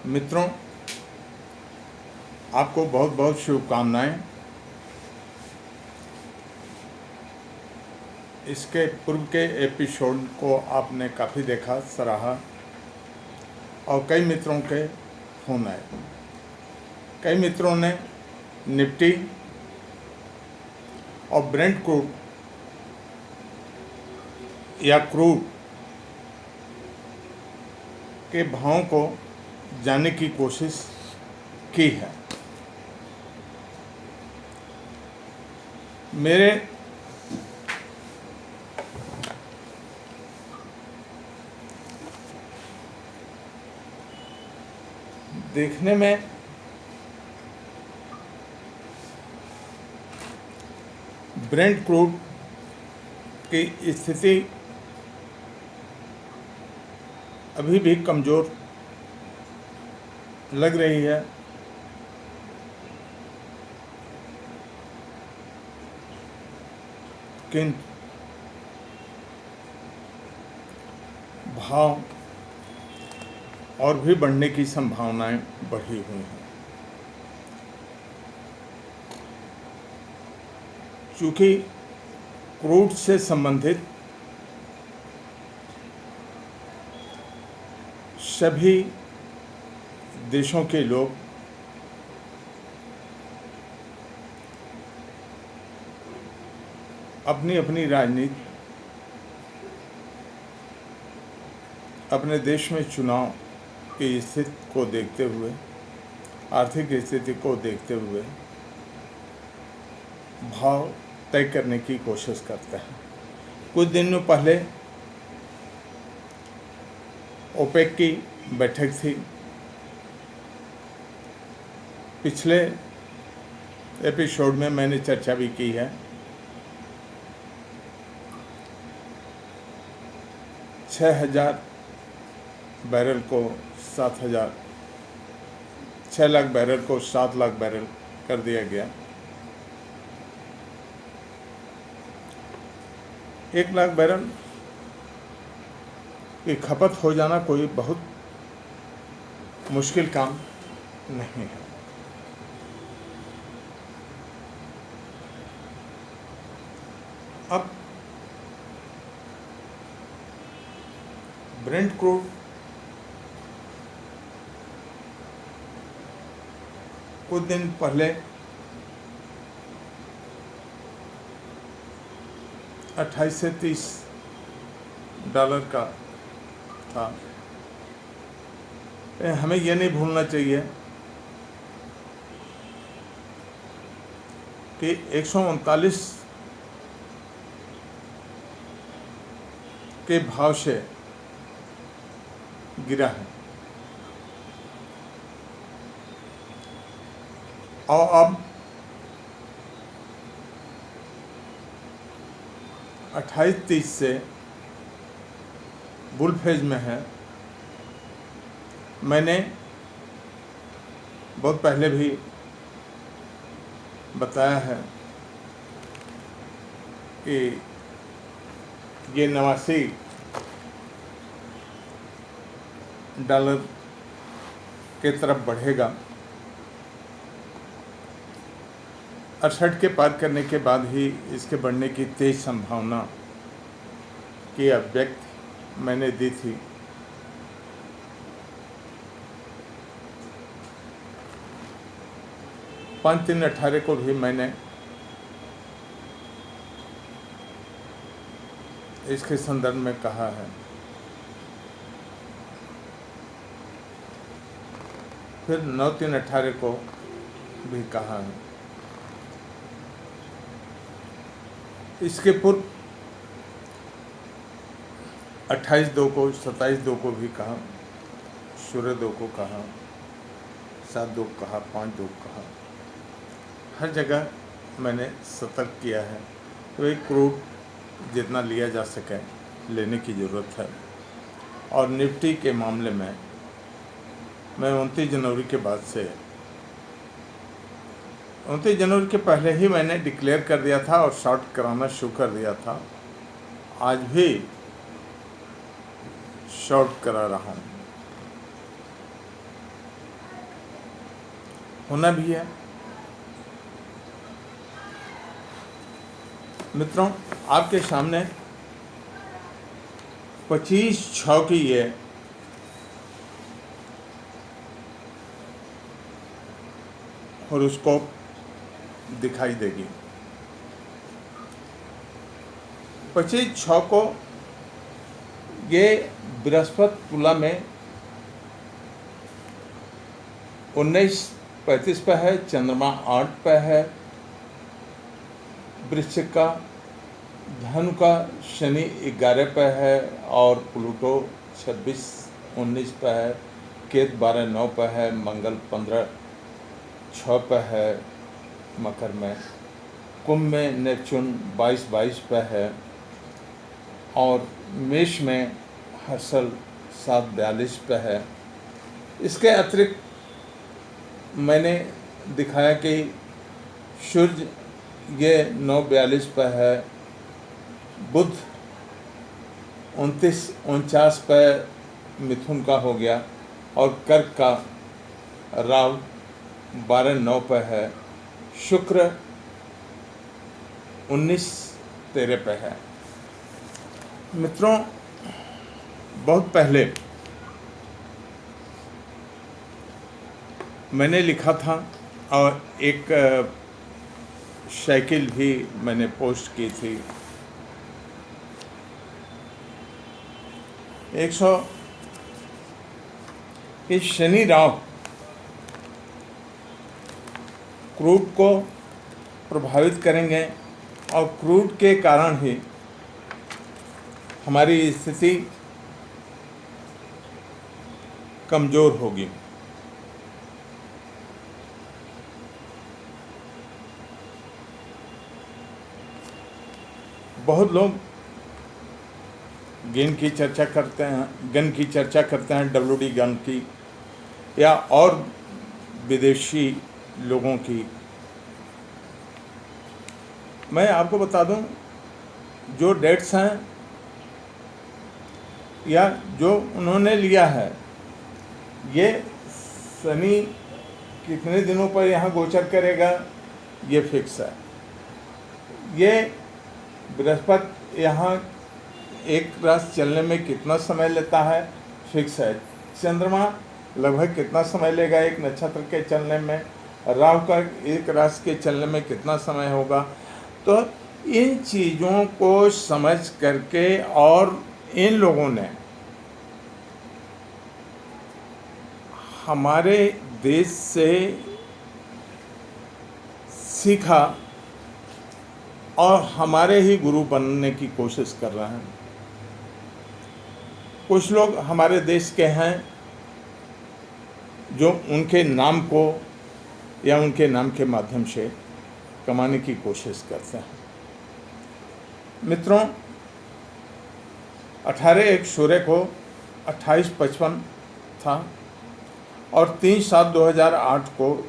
मित्रों, आपको बहुत बहुत शुभकामनाएं। इसके पूर्व के एपिसोड को आपने काफ़ी देखा, सराहा और कई मित्रों के फ़ोन आए। कई मित्रों ने निफ्टी और ब्रेंट क्रूड या क्रूड के भावों को जानने की कोशिश की है। मेरे देखने में ब्रेंट क्रूड की स्थिति अभी भी कमज़ोर लग रही है। किंतु भाव और भी बढ़ने की संभावनाएं बढ़ी हुई हैं। चूँकि क्रूड से संबंधित सभी देशों के लोग अपनी अपनी राजनीति, अपने देश में चुनाव की स्थिति को देखते हुए, आर्थिक स्थिति को देखते हुए भाव तय करने की कोशिश करते हैं। कुछ दिनों पहले ओपेक की बैठक थी। पिछले एपिसोड में मैंने चर्चा भी की है। 6,000 बैरल को 6 लाख बैरल को 7 लाख बैरल कर दिया गया। 1 लाख बैरल की खपत हो जाना कोई बहुत मुश्किल काम नहीं है। अब ब्रेंट क्रूड कुछ दिन पहले 28 से 30 डॉलर का था। हमें यह नहीं भूलना चाहिए कि 139 के भाव से गिरा है और अब 28-30 से बुल फेज में है। मैंने बहुत पहले भी बताया है कि ये 89 डॉलर के तरफ बढ़ेगा। 68 के पार करने के बाद ही इसके बढ़ने की तेज संभावना की अभिव्यक्ति मैंने दी थी। पाँच 3/18 को भी मैंने इसके संदर्भ में कहा है। फिर 9/3/18 को भी कहा है। इसके पूर्व 28/2 को, 27/2 को भी कहा, 16/2 को कहा, 7/2 को कहा, 5/2 को कहा। हर जगह मैंने सतर्क किया है तो एक क्रूड जितना लिया जा सके लेने की ज़रूरत है। और निफ्टी के मामले में मैं 29 जनवरी के बाद से 29 जनवरी के पहले ही मैंने डिक्लेयर कर दिया था और शॉर्ट कराना शुरू कर दिया था। आज भी शॉर्ट करा रहा हूँ। होना भी है। मित्रों, आपके सामने 25/6 की ये हॉरोस्कोप दिखाई देगी। 25/6 को ये बृहस्पति तुला में 19:35 पे है, चंद्रमा 8 पे है, वृश्चिक का, धनु का शनि 11 पे है और प्लूटो 26-19 पे है, केत 12-9 पे है, मंगल 15-6 पे है मकर में, कुंभ में नेपच्यून 22-22 पे है और मेष में हर्षल 7-42 पे है। इसके अतिरिक्त मैंने दिखाया कि सूर्य ये 9:42 पे है, बुध 29-49 पे मिथुन का हो गया और कर्क का राहु 12-9 पे है, शुक्र 19-13 पे है। मित्रों, बहुत पहले मैंने लिखा था और एक साइकिल भी मैंने पोस्ट की थी। 100 कि शनि राहु क्रूड को प्रभावित करेंगे और क्रूड के कारण ही हमारी स्थिति कमज़ोर होगी। बहुत लोग गन की चर्चा करते हैं, WD गन की या और विदेशी लोगों की। मैं आपको बता दूं, जो डेट्स हैं या जो उन्होंने लिया है, ये शनि कितने दिनों पर यहाँ गोचर करेगा ये फिक्स है। ये बृहस्पति यहाँ एक राशि चलने में कितना समय लेता है फिक्स है। चंद्रमा लगभग कितना समय लेगा एक नक्षत्र के चलने में, राहु का एक राशि के चलने में कितना समय होगा। तो इन चीज़ों को समझ करके और इन लोगों ने हमारे देश से सीखा और हमारे ही गुरु बनने की कोशिश कर रहे हैं। कुछ लोग हमारे देश के हैं जो उनके नाम को या उनके नाम के माध्यम से कमाने की कोशिश करते हैं। मित्रों, 18/1 सूर्य को 28.55 था और 3/7/2008 को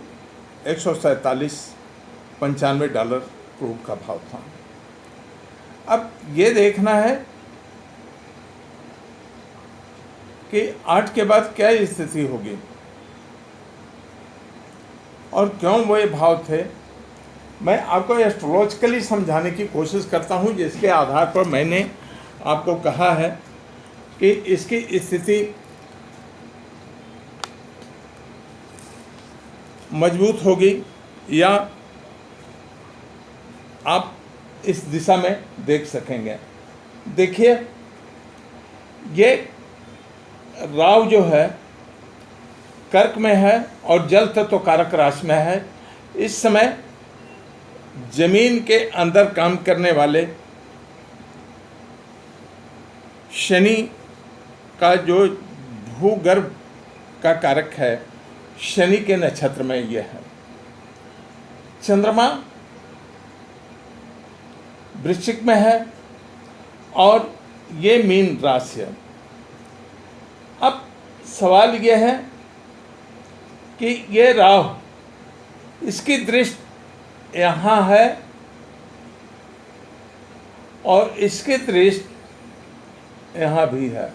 $147.95 क्रूड का भाव था। अब ये देखना है कि 8 के बाद क्या स्थिति होगी और क्यों वो ये भाव थे। मैं आपको एस्ट्रोलॉजिकली समझाने की कोशिश करता हूँ, जिसके आधार पर मैंने आपको कहा है कि इसकी स्थिति मजबूत होगी या आप इस दिशा में देख सकेंगे। देखिए, ये राहु जो है कर्क में है और जल तत्व कारक राशि में है। इस समय जमीन के अंदर काम करने वाले शनि का जो भूगर्भ का कारक है, शनि के नक्षत्र में यह है। चंद्रमा वृश्चिक में है और ये मीन राशि है। अब सवाल यह है कि ये राहु, इसकी दृष्टि यहाँ है और इसकी दृष्टि यहाँ भी है।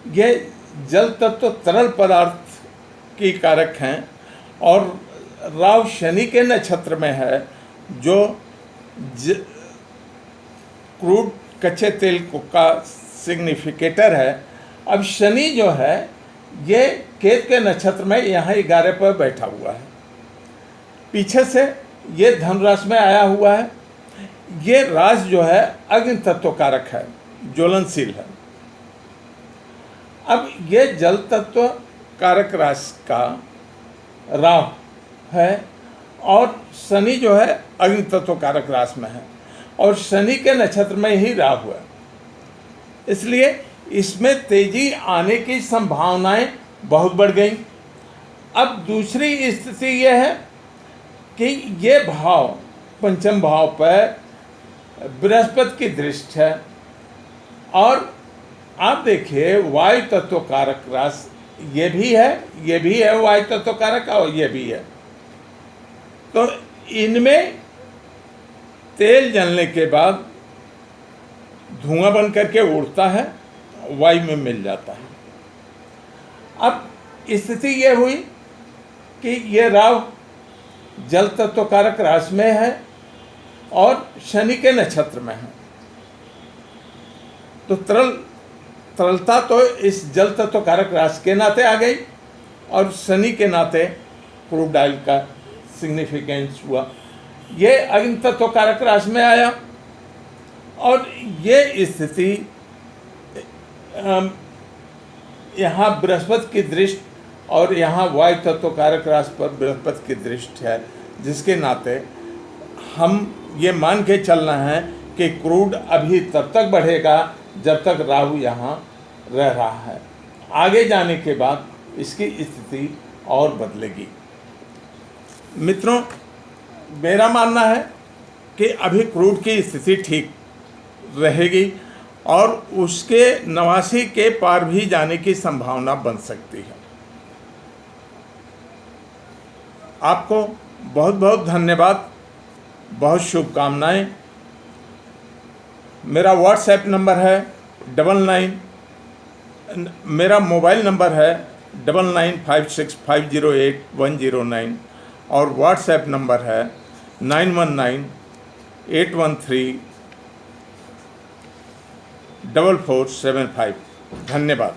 यह जल तत्व तरल पदार्थ की कारक हैं और राहु शनि के नक्षत्र में है जो क्रूड कच्चे तेल का सिग्निफिकेटर है। अब शनि जो है ये केतु के नक्षत्र में यहाँ 11 पर बैठा हुआ है, पीछे से ये धनुराशि में आया हुआ है। ये राशि जो है अग्नि तत्व कारक है, ज्वलनशील है। अब ये जल तत्व कारक राशि का राहु है और शनि जो है अग्नि तत्व कारक राशि में है और शनि के नक्षत्र में ही राहु है, इसलिए इसमें तेजी आने की संभावनाएं बहुत बढ़ गई। अब दूसरी स्थिति यह है कि ये भाव पंचम भाव पर बृहस्पति की दृष्टि है और आप देखिए वायु तत्व कारक राशि ये भी है वायु तत्व कारक और ये भी है। तो इनमें तेल जलने के बाद धुआं बन करके उड़ता है, वायु में मिल जाता है। अब स्थिति ये हुई कि ये राहु जल तत्व कारक राशि में है और शनि के नक्षत्र में है, तो तरलता तो इस जल तत्व कारक राशि के नाते आ गई और शनि के नाते क्रूड ऑयल का सिग्निफिकेंस हुआ। ये अग्नि तत्व कारक राशि में आया और ये स्थिति यहाँ बृहस्पति की दृष्टि और यहाँ वायु तत्व कारक राशि पर बृहस्पति की दृष्टि है, जिसके नाते हम ये मान के चलना है कि क्रूड अभी तब तक बढ़ेगा जब तक राहु यहाँ रह रहा है। आगे जाने के बाद इसकी स्थिति और बदलेगी। मित्रों, मेरा मानना है कि अभी क्रूड की स्थिति ठीक रहेगी और उसके 89 के पार भी जाने की संभावना बन सकती है। आपको बहुत बहुत धन्यवाद, बहुत शुभकामनाएं। मेरा व्हाट्सएप नंबर है 99, मेरा मोबाइल नंबर है 9956508109 और व्हाट्सएप नंबर है 9198134475। धन्यवाद।